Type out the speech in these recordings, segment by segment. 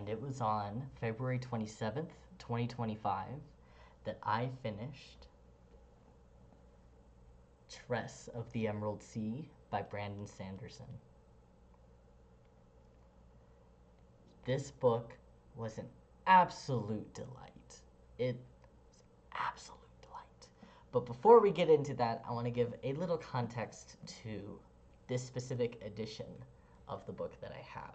and it was on February 27th, 2025, that I finished Tress of the Emerald Sea by Brandon Sanderson. This book was an absolute delight. It was absolute delight. But before we get into that, I want to give a little context to this specific edition of the book that I have.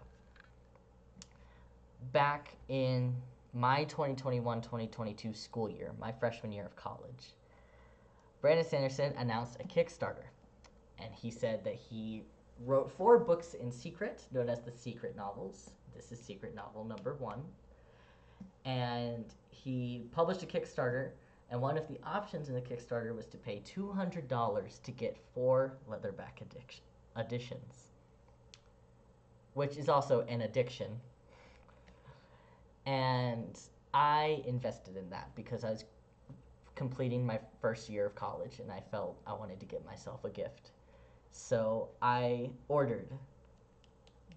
Back in my 2021-2022 school year, my freshman year of college, Brandon Sanderson announced a Kickstarter, and he said that he wrote 4 books in secret, known as the secret novels. This is secret novel number 1. And he published a Kickstarter, and one of the options in the Kickstarter was to pay $200 to get 4 leatherback editions, which is also an addiction. And I invested in that because I was completing my first year of college, and I felt I wanted to get myself a gift. So I ordered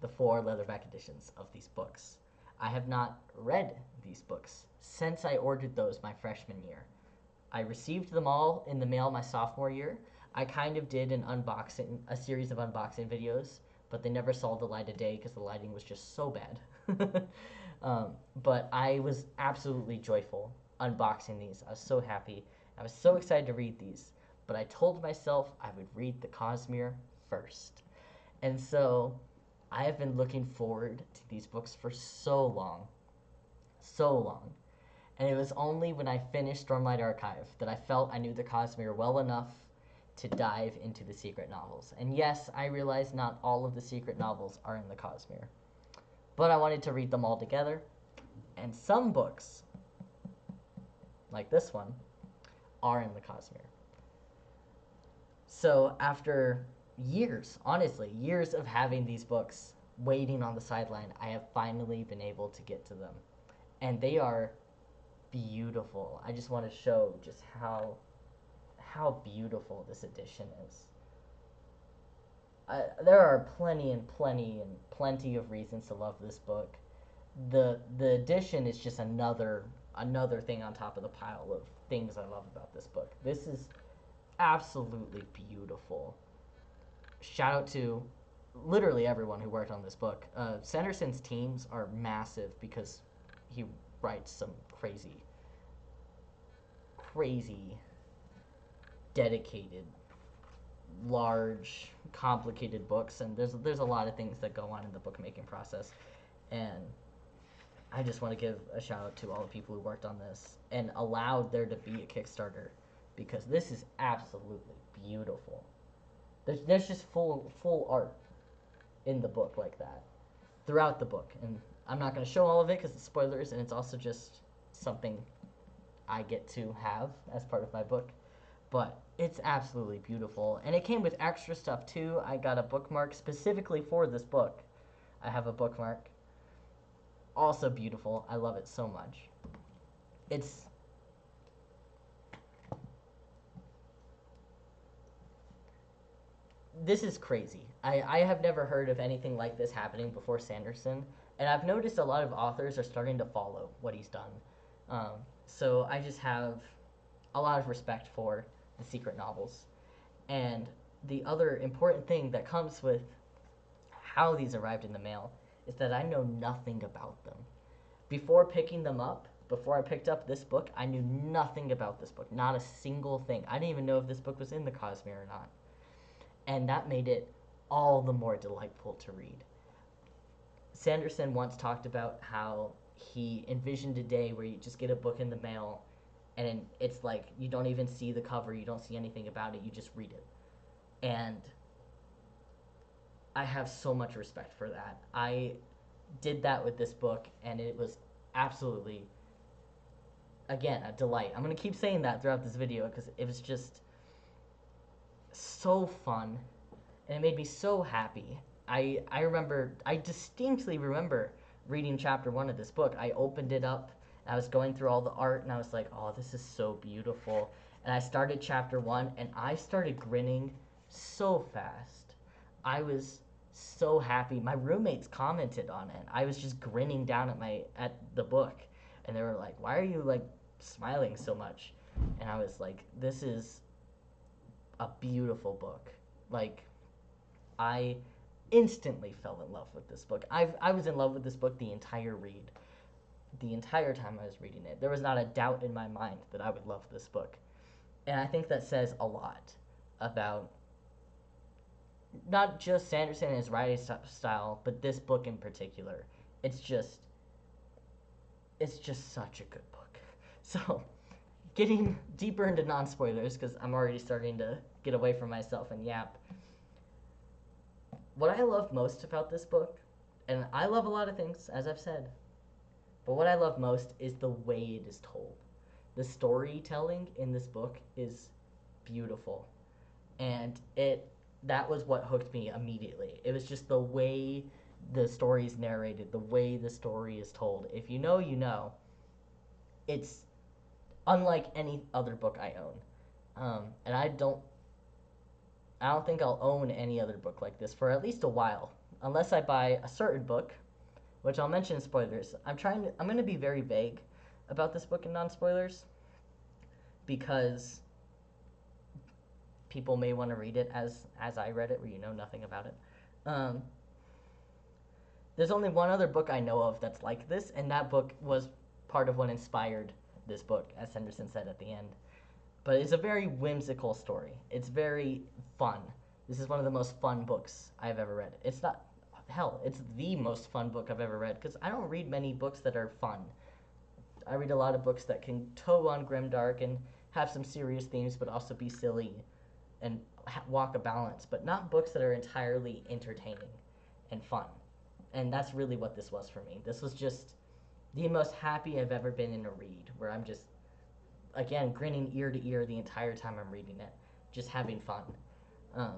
the 4 leatherback editions of these books. I have not read these books since I ordered those my freshman year. I received them all in the mail my sophomore year. I kind of did a series of unboxing videos, but they never saw the light of day because the lighting was just so bad. But I was absolutely joyful unboxing these. I was so happy. I was so excited to read these. But I told myself I would read the Cosmere first. And so I have been looking forward to these books for so long. So long. And it was only when I finished Stormlight Archive that I felt I knew the Cosmere well enough to dive into the secret novels. And yes, I realize not all of the secret novels are in the Cosmere, but I wanted to read them all together. And some books, like this one, are in the Cosmere. So after years, honestly, years of having these books waiting on the sideline, I have finally been able to get to them. And they are beautiful. I just want to show just how beautiful this edition is. There are plenty of reasons to love this book. The edition is just another thing on top of the pile of things I love about this book. This is absolutely beautiful. Shout out to literally everyone who worked on this book. Sanderson's teams are massive because he writes some crazy dedicated, large, complicated books, and there's a lot of things that go on in the bookmaking process. And I just want to give a shout out to all the people who worked on this and allowed there to be a Kickstarter, because this is absolutely beautiful. There's just full art in the book like that throughout the book, and I'm not going to show all of it because it's spoilers, and it's also just something I get to have as part of my book. But it's absolutely beautiful, and it came with extra stuff too. I got a bookmark specifically for this book. I have a bookmark. Also beautiful. I love it so much. This is crazy. I have never heard of anything like this happening before Sanderson, and I've noticed a lot of authors are starting to follow what he's done. So I just have a lot of respect for the secret novels. And the other important thing that comes with how these arrived in the mail is that I know nothing about them. Before picking them up, before I picked up this book, I knew nothing about this book. Not a single thing. I didn't even know if this book was in the Cosmere or not. And that made it all the more delightful to read. Sanderson once talked about how he envisioned a day where you just get a book in the mail and it's like you don't even see the cover, you don't see anything about it, you just read it. And I have so much respect for that. I did that with this book, and it was absolutely, again, a delight. I'm going to keep saying that throughout this video because it was just so fun, and it made me so happy. I distinctly remember reading chapter 1 of this book. I opened it up, and I was going through all the art, and I was like, oh, this is so beautiful. And I started chapter 1, and I started grinning so fast. I was so happy. My roommates commented on it. I was just grinning down at the book, and they were like, "Why are you like smiling so much?" And I was like, "This is a beautiful book." Like, I instantly fell in love with this book. I was in love with this book the entire read. The entire time I was reading it, there was not a doubt in my mind that I would love this book. And I think that says a lot about not just Sanderson and his writing style, but this book in particular. It's just it's just such a good book. So, getting deeper into non-spoilers because I'm already starting to get away from myself and yap. What I love most about this book, and I love a lot of things, as I've said, but what I love most is the way it is told. The storytelling in this book is beautiful, and it that was what hooked me immediately. It was just the way the story is narrated, the way the story is told. If you know, you know. It's unlike any other book I own, and I don't think I'll own any other book like this for at least a while, unless I buy a certain book, which I'll mention in spoilers. I'm going to be very vague about this book in non-spoilers because people may want to read it as I read it, where you know nothing about it. Um, there's only one other book I know of that's like this, and that book was part of what inspired this book, as Henderson said at the end. But it's a very whimsical story. It's very fun. This is one of the most fun books I've ever read. It's not, hell, it's the most fun book I've ever read because I don't read many books that are fun. I read a lot of books that can toe on grimdark and have some serious themes, but also be silly and walk a balance, but not books that are entirely entertaining and fun. And that's really what this was for me. This was just the most happy I've ever been in a read, where I'm just, again, grinning ear to ear the entire time I'm reading it, just having fun. Um,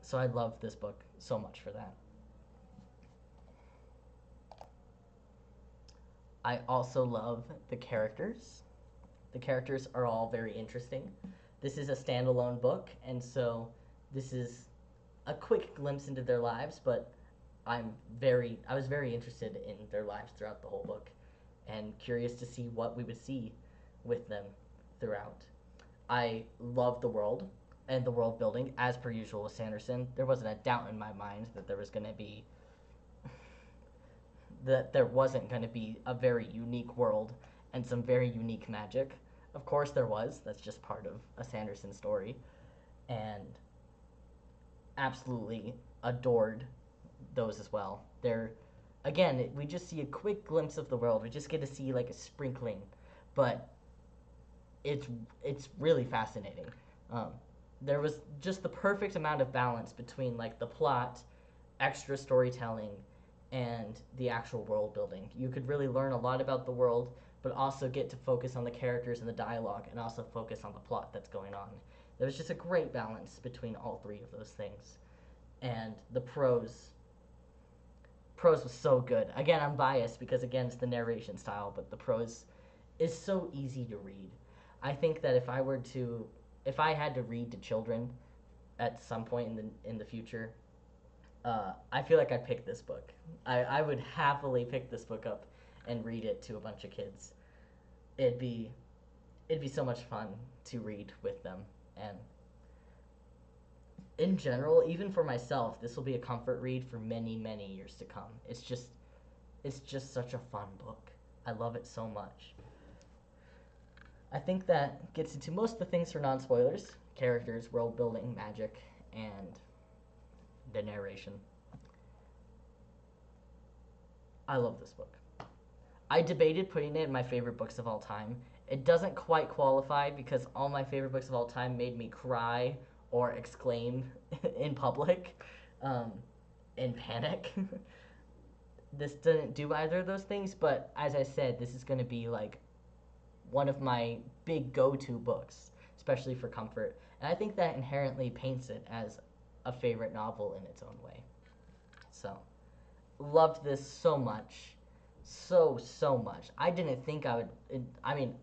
so I love this book so much for that. I also love the characters. The characters are all very interesting. This is a standalone book, and so this is a quick glimpse into their lives, but I was very interested in their lives throughout the whole book and curious to see what we would see with them throughout. I love the world and the world building, as per usual with Sanderson. There wasn't a doubt in my mind that there was going to be that there wasn't going to be a very unique world and some very unique magic. Of course there was. That's just part of a Sanderson story. And absolutely adored those as well. They're again, we just see a quick glimpse of the world. We just get to see like a sprinkling, but it's really fascinating. Um, there was just the perfect amount of balance between like the plot, extra storytelling, and the actual world building. You could really learn a lot about the world, but also get to focus on the characters and the dialogue, and also focus on the plot that's going on. There was just a great balance between all three of those things, and the prose was so good. Again, I'm biased because again it's the narration style, but the prose is so easy to read. I think that if I had to read to children at some point in the future, I feel like I'd pick this book. I would happily pick this book up and read it to a bunch of kids. It'd be it'd be so much fun to read with them, and in general, even for myself, this will be a comfort read for many, many years to come. It's just such a fun book. I love it so much. I think that gets into most of the things for non-spoilers: characters, world building, magic, and the narration. I love this book. I debated putting it in my favorite books of all time. It doesn't quite qualify because all my favorite books of all time made me cry or exclaim in public, um, in panic. This didn't do either of those things, but as I said, this is going to be like one of my big go-to books, especially for comfort. And I think that inherently paints it as a favorite novel in its own way. So, loved this so much. So much. I didn't think I would. I mean,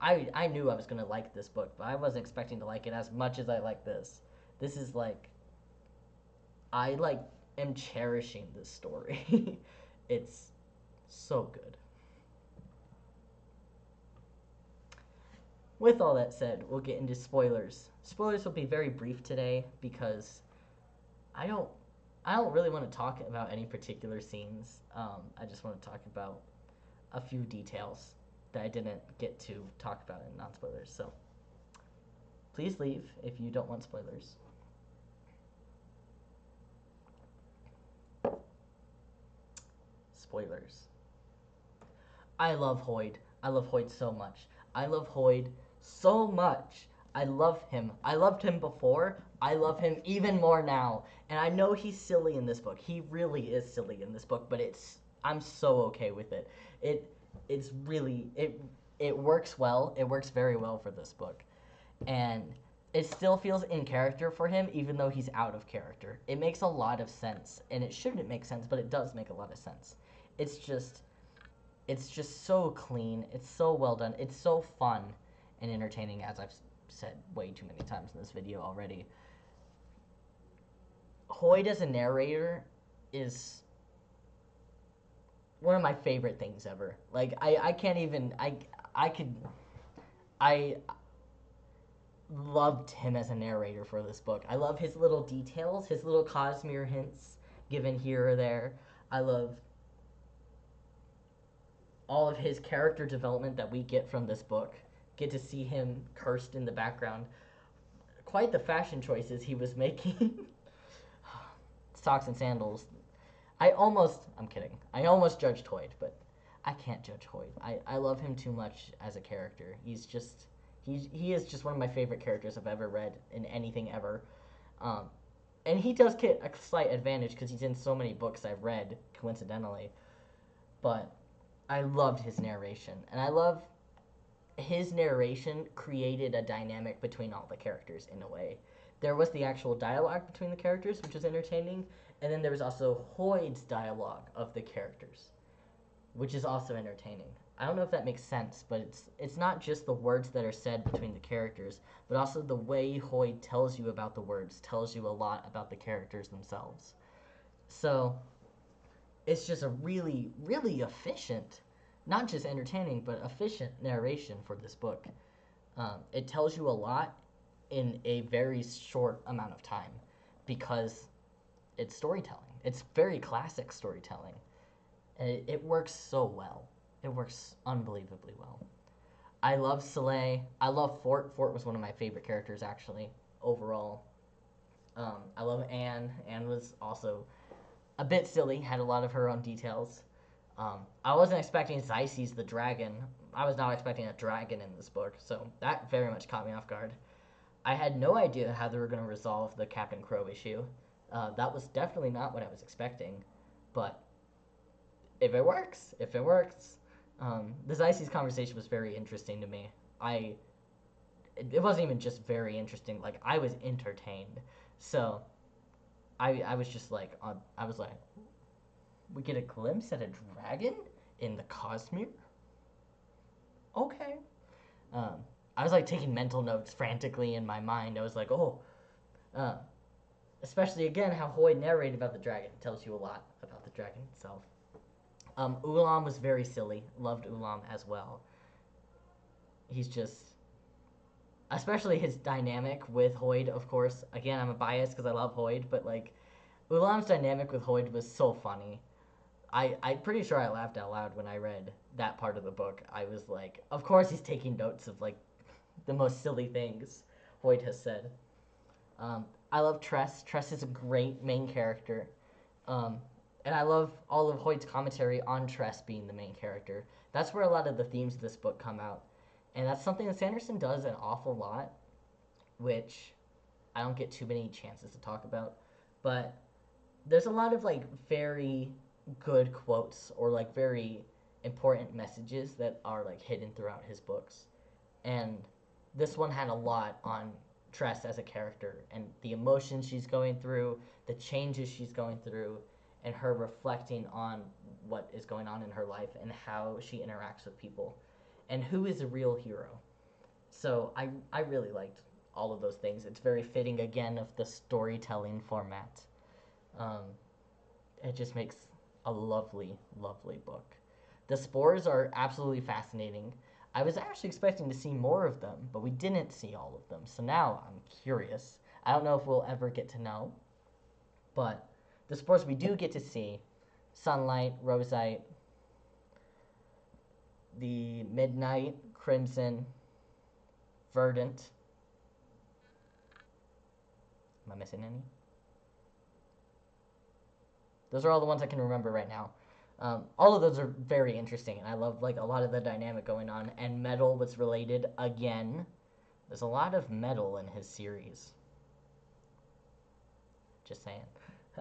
I knew I was going to like this book, but I wasn't expecting to like it as much as I like this. This is like. I like. am cherishing this story. It's so good. With all that said, we'll get into spoilers. Spoilers will be very brief today because I don't I don't really want to talk about any particular scenes. I just want to talk about a few details that I didn't get to talk about in non-spoilers. So please leave if you don't want spoilers. Spoilers. I love Hoyd. I love Hoyd so much. I love Hoyd so much. I love him. I loved him before. I love him even more now. And I know he's silly in this book. He really is silly in this book, but I'm so okay with it. It's really it works well. It works very well for this book. And it still feels in character for him even though he's out of character. It makes a lot of sense, and it shouldn't make sense, but it does make a lot of sense. It's just so clean. It's so well done. It's so fun and entertaining, as I've said way too many times in this video already. Hoyd as a narrator is one of my favorite things ever. Like I can't even I loved him as a narrator for this book. I love his little details, his little Cosmere hints given here or there. I love all of his character development that we get from this book. Get to see him cursed in the background. Quite the fashion choices he was making. Socks and sandals. I'm kidding. I almost judged Hoyd, but I can't judge Hoyd. I love him too much as a character. He is just one of my favorite characters I've ever read in anything ever. And he does get a slight advantage because he's in so many books I've read, coincidentally. But I loved his narration, and I love his narration created a dynamic between all the characters in a way. There was the actual dialogue between the characters, which was entertaining, and then there was also Hoyd's dialogue of the characters, which is also entertaining. I don't know if that makes sense, but it's not just the words that are said between the characters, but also the way Hoyd tells you about the words tells you a lot about the characters themselves. So it's just a really, really efficient, not just entertaining, but efficient narration for this book. It tells you a lot in a very short amount of time because it's storytelling. It's very classic storytelling. And it works so well. It works unbelievably well. I love Soleil. I love Fort. Fort was one of my favorite characters, actually, overall. I love Anne. Anne was also a bit silly, had a lot of her own details. I wasn't expecting Xyces the dragon. I was not expecting a dragon in this book, so that very much caught me off guard. I had no idea how they were going to resolve the Captain Crow issue. That was definitely not what I was expecting, but if it works, if it works. The Xyces conversation was very interesting to me. It wasn't even just very interesting, like, I was entertained. So, I was just like, I was like, we get a glimpse at a dragon in the Cosmere? Okay. I was like taking mental notes frantically in my mind. I was like, oh, especially again how Hoyd narrated about the dragon. It tells you a lot about the dragon itself. Ulam was very silly. Loved Ulam as well. He's just, especially his dynamic with Hoyd, of course. Again, I'm a bias because I love Hoyd, but like, Ulam's dynamic with Hoyd was so funny. I'm pretty sure I laughed out loud when I read that part of the book. I was like, of course he's taking notes of like the most silly things Hoyd has said. I love Tress. Tress is a great main character. And I love all of Hoyd's commentary on Tress being the main character. That's where a lot of the themes of this book come out. And that's something that Sanderson does an awful lot, which I don't get too many chances to talk about. But there's a lot of like very good quotes or like very important messages that are like hidden throughout his books. And this one had a lot on Tress as a character and the emotions she's going through, the changes she's going through, and her reflecting on what is going on in her life and how she interacts with people and who is a real hero. So I really liked all of those things. It's very fitting again of the storytelling format. it just makes a lovely, lovely book. The spores are absolutely fascinating. I was actually expecting to see more of them, but we didn't see all of them. So now I'm curious. I don't know if we'll ever get to know, but the spores we do get to see, sunlight, rosite, the midnight, crimson, verdant. Am I missing any? Those are all the ones I can remember right now. All of those are very interesting, and I love like a lot of the dynamic going on. And metal was related again. There's a lot of metal in his series. Just saying.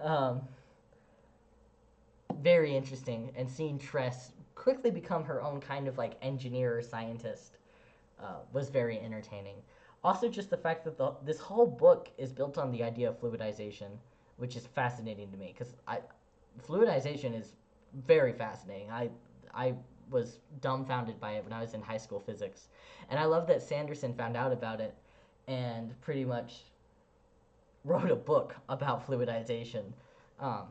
Um, Very interesting, and seeing Tress quickly become her own kind of like engineer or scientist was very entertaining. Also, just the fact that this whole book is built on the idea of fluidization, which is fascinating to me because fluidization is very fascinating. I was dumbfounded by it when I was in high school physics, and I love that Sanderson found out about it and pretty much wrote a book about fluidization. Um,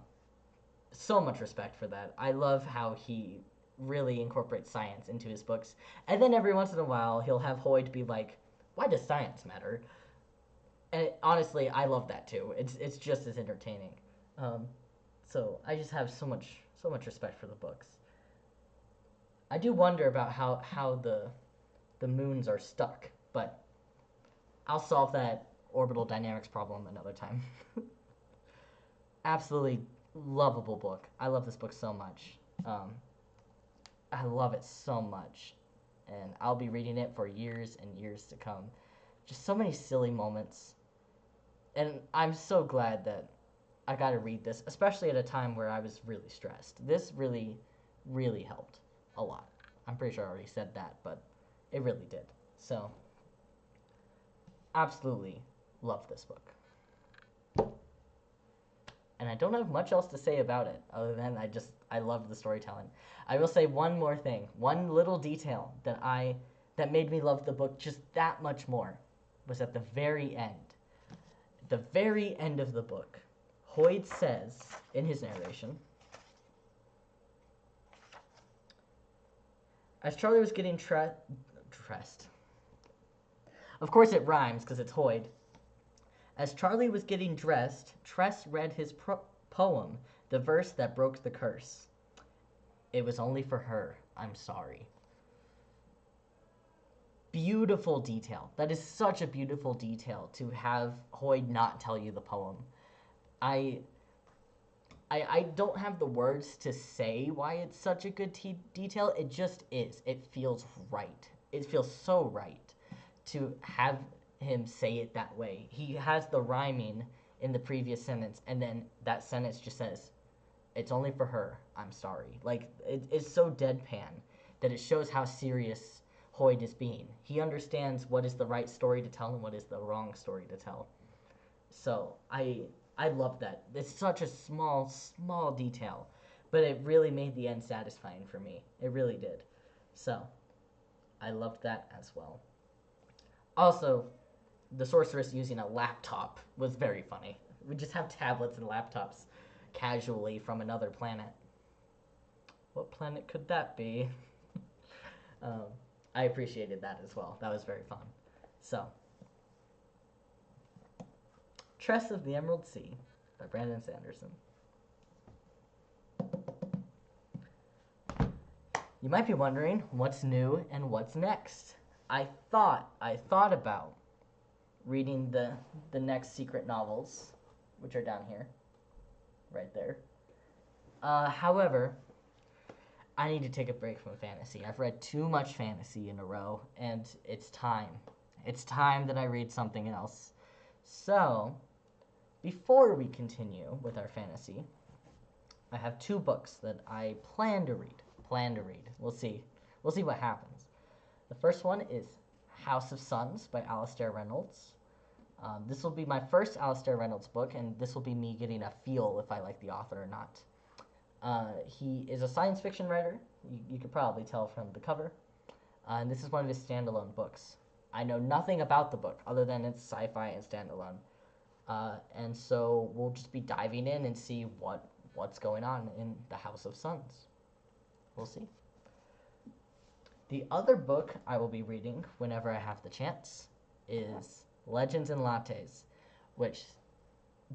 so much respect for that. I love how he really incorporates science into his books. And then every once in a while, he'll have Hoyd be like, "Why does science matter?" And honestly, I love that too. It's just as entertaining. Um, so I just have so much respect for the books. I do wonder about how the moons are stuck, but I'll solve that orbital dynamics problem another time. Absolutely lovable book. I love this book so much. I love it so much, and I'll be reading it for years and years to come. Just so many silly moments, and I'm so glad that I got to read this, especially at a time where I was really stressed. This really, really helped a lot. I'm pretty sure I already said that, but it really did. So, absolutely love this book. And I don't have much else to say about it other than I love the storytelling. I will say one more thing, one little detail that made me love the book just that much more was at the very end. The very end of the book, Hoyd says in his narration, as Charlie was getting dressed. Of course it rhymes because it's Hoyd. As Charlie was getting dressed, Tress read his poem, the verse that broke the curse. It was only for her, I'm sorry. Beautiful detail. That is such a beautiful detail to have Hoyd not tell you the poem. I don't have the words to say why it's such a good detail. It just is. It feels right. It feels so right to have him say it that way. He has the rhyming in the previous sentence, and then that sentence just says, "It's only for her. I'm sorry." Like it's so deadpan that it shows how serious Hoyd is being. He understands what is the right story to tell and what is the wrong story to tell. So I love that. It's such a small detail, but it really made the end satisfying for me. It really did. So I loved that as well. Also, the sorceress using a laptop was very funny. We just have tablets and laptops casually from another planet. What planet could that be? um, I appreciated that as well. That was very fun. So, Tress of the Emerald Sea by Brandon Sanderson. You might be wondering what's new and what's next. I thought about reading the next secret novels, which are down here, right there. However, I need to take a break from fantasy. I've read too much fantasy in a row, and it's time. It's time that I read something else. So, before we continue with our fantasy, I have two books that I plan to read. We'll see. We'll see what happens. The first one is House of Suns by Alastair Reynolds. This will be my first Alastair Reynolds book, and this will be me getting a feel if I like the author or not. He is a science fiction writer. You could probably tell from the cover. And this is one of his standalone books. I know nothing about the book other than it's sci-fi and standalone. And so we'll just be diving in and see what what's going on in the House of Suns. We'll see. The other book I will be reading whenever I have the chance is Legends and Lattes, which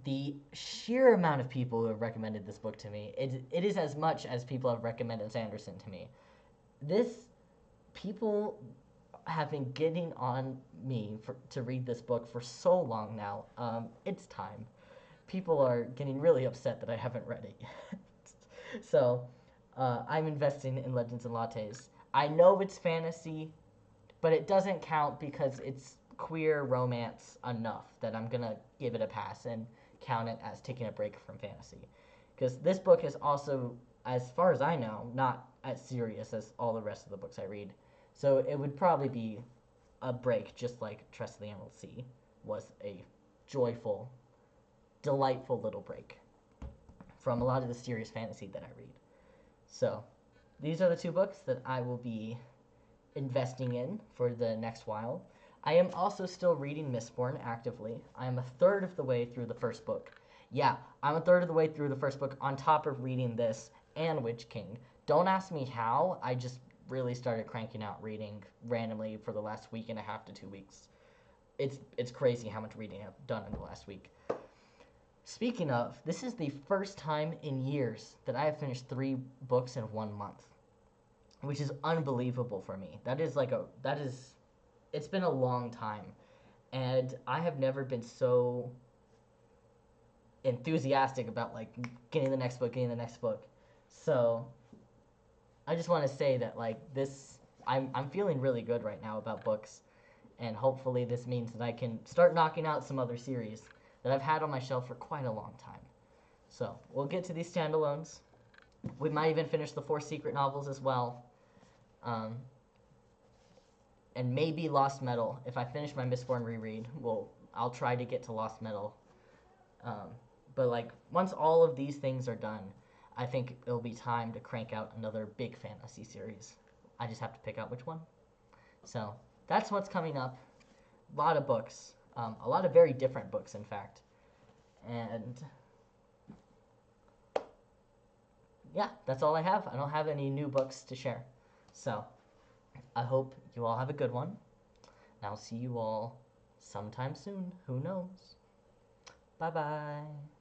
the sheer amount of people who have recommended this book to me, it is as much as people have recommended Sanderson to me. People have been getting on me to read this book for so long now. It's time. People are getting really upset that I haven't read it yet. So, I'm investing in Legends and Lattes. I know it's fantasy, but it doesn't count because it's queer romance enough that I'm gonna give it a pass and count it as taking a break from fantasy. Because this book is also, as far as I know, not as serious as all the rest of the books I read. So it would probably be a break, just like Tress of the Emerald Sea was a joyful, delightful little break from a lot of the serious fantasy that I read. So these are the two books that I will be investing in for the next while. I am also still reading Mistborn actively. I am a third of the way through the first book. Yeah, I'm a third of the way through the first book on top of reading this and Witch King. Don't ask me how. I just really started cranking out reading randomly for the last week and a half to 2 weeks. It's crazy how much reading I've done in the last week. Speaking of, this is the first time in years that I have finished 3 books in 1 month, which is unbelievable for me. It's been a long time, and I have never been so enthusiastic about like getting the next book. So I just want to say that I'm feeling really good right now about books, and hopefully this means that I can start knocking out some other series that I've had on my shelf for quite a long time. So we'll get to these standalones. We might even finish the 4 secret novels as well. And maybe Lost Metal. If I finish my Mistborn reread, I'll try to get to Lost Metal. But once all of these things are done, I think it'll be time to crank out another big fantasy series. I just have to pick out which one. So that's what's coming up. A lot of books. A lot of very different books, in fact. And yeah, that's all I have. I don't have any new books to share. So I hope you all have a good one. And I'll see you all sometime soon. Who knows? Bye-bye.